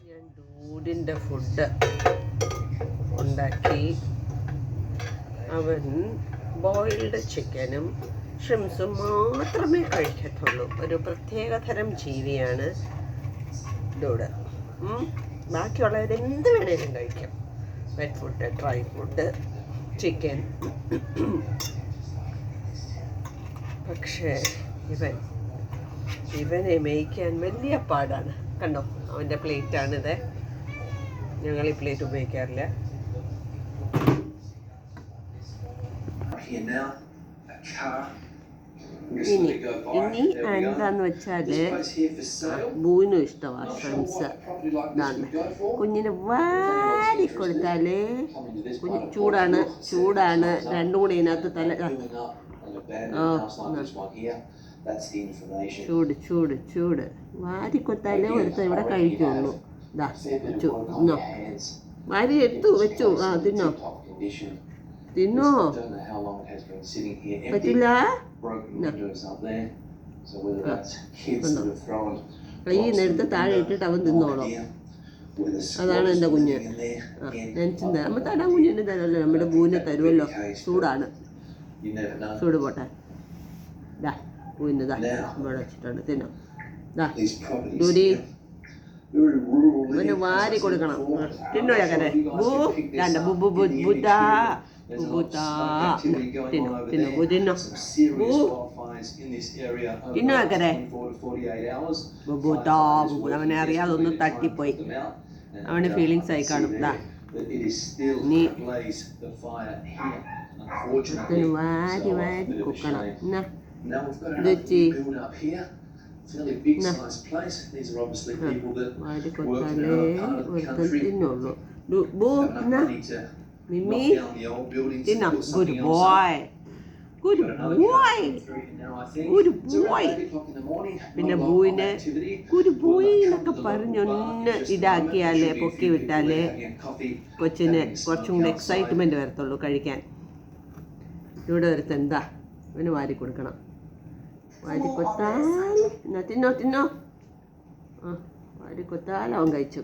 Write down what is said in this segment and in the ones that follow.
ഞാൻ ഡൂഡിൻ്റെ ഫുഡ് ഉണ്ടാക്കി. അവൻ ബോയിൽഡ് ചിക്കനും ഷ്രിംസും മാത്രമേ കഴിക്കത്തുള്ളൂ. ഒരു പ്രത്യേകതരം ജീവിയാണ് ഡൂഡ്. ബാക്കിയുള്ളവരെന്ത് വേണേലും കഴിക്കും. Wet food, dry food, chicken. പക്ഷേ ഇവനെ മേയ്ക്കാൻ വലിയ പാടാണ്. കണ്ടോ, അവൻ്റെ പ്ലേറ്റാണിത്. ഞങ്ങൾ ഈ പ്ലേറ്റ് ഉപയോഗിക്കാറില്ല. ഇനി എന്താന്ന് വെച്ചാൽ ബൂനും ഇഷ്ടമാണ് ഷ്രിംസ്. ഇതാണ് കുഞ്ഞിന് വാരി കൊടുത്താൽ ചൂടാണ് രണ്ടും കൂടി ഇതിനകത്ത് ചൂട് വാരി കൊടുത്താലേ ഒരുത്ത ഇവിടെ കഴിക്കുള്ളൂ. ഇതാ വെച്ചു, തിന്നോ, വാരി എടുത്തു വെച്ചു. തിന്നോ പറ്റില്ല. കയ്യിന്നെടുത്ത് താഴെ ഇട്ടിട്ട് അവൻ തിന്നോളൂ. അതാണ് എൻ്റെ കുഞ്ഞ്. ഞാൻ ചിന്ത നമ്മൾ തരാൻ കുഞ്ഞിന് തരുമല്ലോ, നമ്മുടെ ബൂനെ തരുമല്ലോ. ചൂടാണ്, ചൂട് പോട്ടെ. ഇതാ ബൂന് ഇവിടെ വെച്ചിട്ടുണ്ട്, തിന്നോ. ഇതാ ഡൂരി, ഇവന് വാരി കൊടുക്കണം. തിന്നോ ചക്കരെ. ബൂ വേണ്ട, ബുബു ബുദ്ധാ ബുബുത്താ. തിന്നോ തിന്നോ ബൂ, തിന്നോ ബൂ, തിന്നോ ചക്കരെ. ബുബുത്താ ബുബു. അവനെ അറിയാതെ ഒന്ന് തട്ടിപ്പോയി. അവന് ഫീലിങ്സ് ആയി കാണും. ഇതാ നീ വാരി വാരി കൊടുക്കണം. എന്നാ ഇത് വാരി കൊടുത്താലേ ഒരുത്തൻ തിന്നുള്ളൂ. ബൂ എന്നാ മിമ്മി തിന്നോ. Good boy, good boy, good boy. പിന്നെ ബൂവിനെ ഗുഡ് ബോയ് എന്നൊക്കെ പറഞ്ഞൊന്ന് ഇതാക്കിയാലേ, പൊക്കി വിട്ടാലേ കൊച്ചിന് കുറച്ചും കൂടി എക്സൈറ്റ്മെൻറ്റ് വരത്തുള്ളൂ കഴിക്കാൻ. ഇവിടെ ഒരുത്തൻ എന്താ അവന് വാരി കൊടുക്കണം. വാരി കൊടുത്താൽ എന്നാ തിന്നോ തിന്നോ. വാരി കൊടുത്താൽ അവൻ കഴിച്ചു.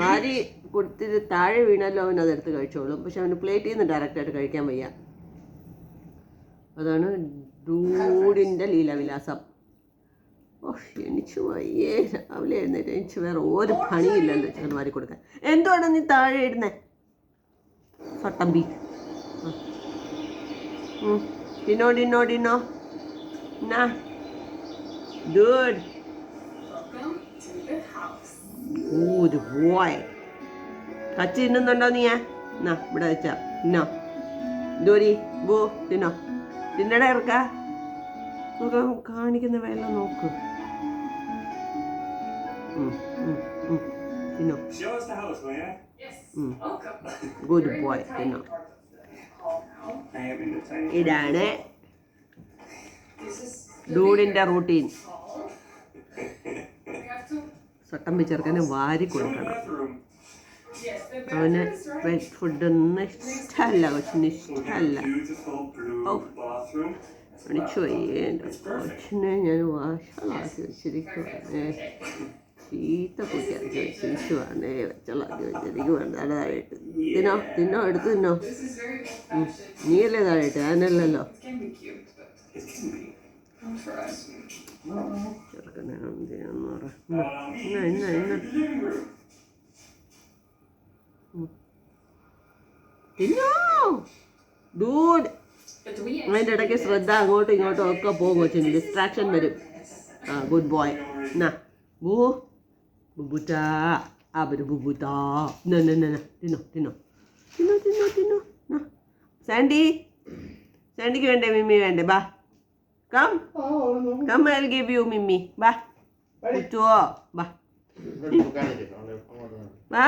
വാരി കൊടുത്തിട്ട് താഴെ വീണാലും അവൻ അതെടുത്ത് കഴിച്ചോളും. പക്ഷെ അവന് പ്ലേറ്റിൽ നിന്ന് ഡയറക്റ്റായിട്ട് കഴിക്കാൻ വയ്യ. അതാണ് ഡൂഡിൻ്റെ ലീലാവിലാസം. എനിക്ക് വയ്യേ. രാവിലെ എഴുന്നേറ്റ് എനിക്ക് വേറെ ഒരു പണിയില്ലല്ലോ ചിക്കൻ വാരി കൊടുക്കാൻ. എന്തുവാണ് നീ താഴെ ഇടുന്നേ സട്ടമ്പി? Dino nah good boy. കച്ചി തിന്നുന്നുണ്ടോ നീ? എന്നാ ഇവിടെ വെച്ചാ തിന്നോ. ഡോരി ബോ തിന്നോ. തിന്നട ഇറക്ക നോക്ക, കാണിക്കുന്ന വെള്ളം നോക്ക്. തിന്നോ. ഗുഡ് ബോയ്, തിന്നോ. ഇതാണ് ഡൂഡിൻ്റെ റൂട്ടീൻ. സട്ടമ്പി ചെറുക്കനെ വാരി കൊടുക്കണം. അവന് വെറ്റ് ഫുഡൊന്നും ഇഷ്ടമല്ല, കൊച്ചിന് ഇഷ്ടമല്ല. കൊച്ചിനെ ഞാൻ വാശാക്കി വെച്ചിരിക്കുവാണ്. ചീത്ത കുട്ടിയാക്കി വെച്ചിരിക്കുവാണ്. വെച്ചളാക്കി വെച്ചിരിക്കുവാണ്. താഴെയിട്ട് തിന്നോ തിന്നോ, എടുത്ത് തിന്നോ. നീയല്ലേ താഴെയിട്ട്, ഞാനല്ലല്ലോ. ചെറുക്കനെ തിന്നോ ഡൂഡ്. അതിൻ്റെ ഇടയ്ക്ക് ശ്രദ്ധ അങ്ങോട്ടും ഇങ്ങോട്ടും ഒക്കെ പോകും. കൊച്ചിന് ഡിസ്ട്രാക്ഷൻ വരും. Good boy. എന്നാ ബൂ ബുബുറ്റാ അവര് ബുബുത്താ. തിന്നോ തിന്നോ തിന്നോ തിന്നോ തിന്നോ. സാൻഡിക്ക് വേണ്ടേ മിമ്മി വേണ്ടേ? ബാ come I'll give you Mimmi. ബാ കുറ്റുവോ ബാ ബാ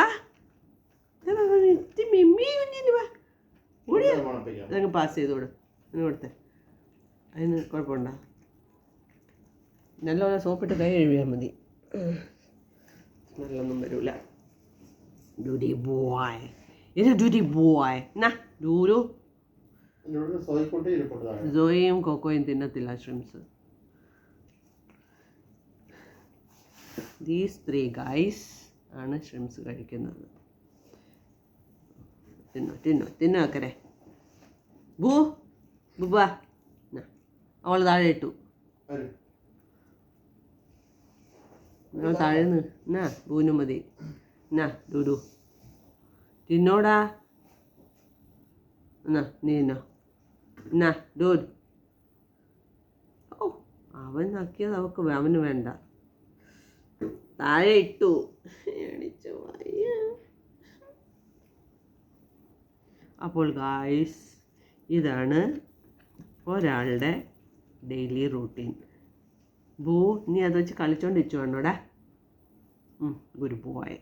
മിമ്മി കുഞ്ഞിന് ബാ. അതങ്ങ് പാസ് ചെയ്തോട്. അതിന് കൊടുത്തേ. അതിന് കുഴപ്പമുണ്ടോ? നല്ലോണം സോപ്പിട്ട് കൈ കഴുകിയാൽ മതി. സ്മെല്ലൊന്നും വരില്ല. ഡൂഡി ബോയ്, ഇത് ഡൂഡി ബോയ്. എന്നാ ഡൂരു. സോയും കൊക്കോയും തിന്നത്തില്ല ഷ്രിംസ്. ദീസ് 3 ഗൈസ് ആണ് ഷ്രിംസ് കഴിക്കുന്നത്. തിന്നോ അക്കരെ. ബുബാ അവൾ താഴെ ഇട്ടു. താഴെ എന്നാ ബൂനും മതി. എന്നാ ഡൂഡു തിന്നോടാ. എന്നാ നീ തിന്നോ. എന്നാ ഡൂഡ്. ഓ അവൻ നക്കിയത് അവന് വേണ്ട. താഴെ ഇട്ടു. എണിച്ചു. അപ്പോൾ ഗായ്സ് ഇതാണ് ഒരാളുടെ ഡെയിലി റൂട്ടീൻ. നീ അത് വെച്ച് കളിച്ചോണ്ടിരിച്ചു വേണോടാ. Good boy.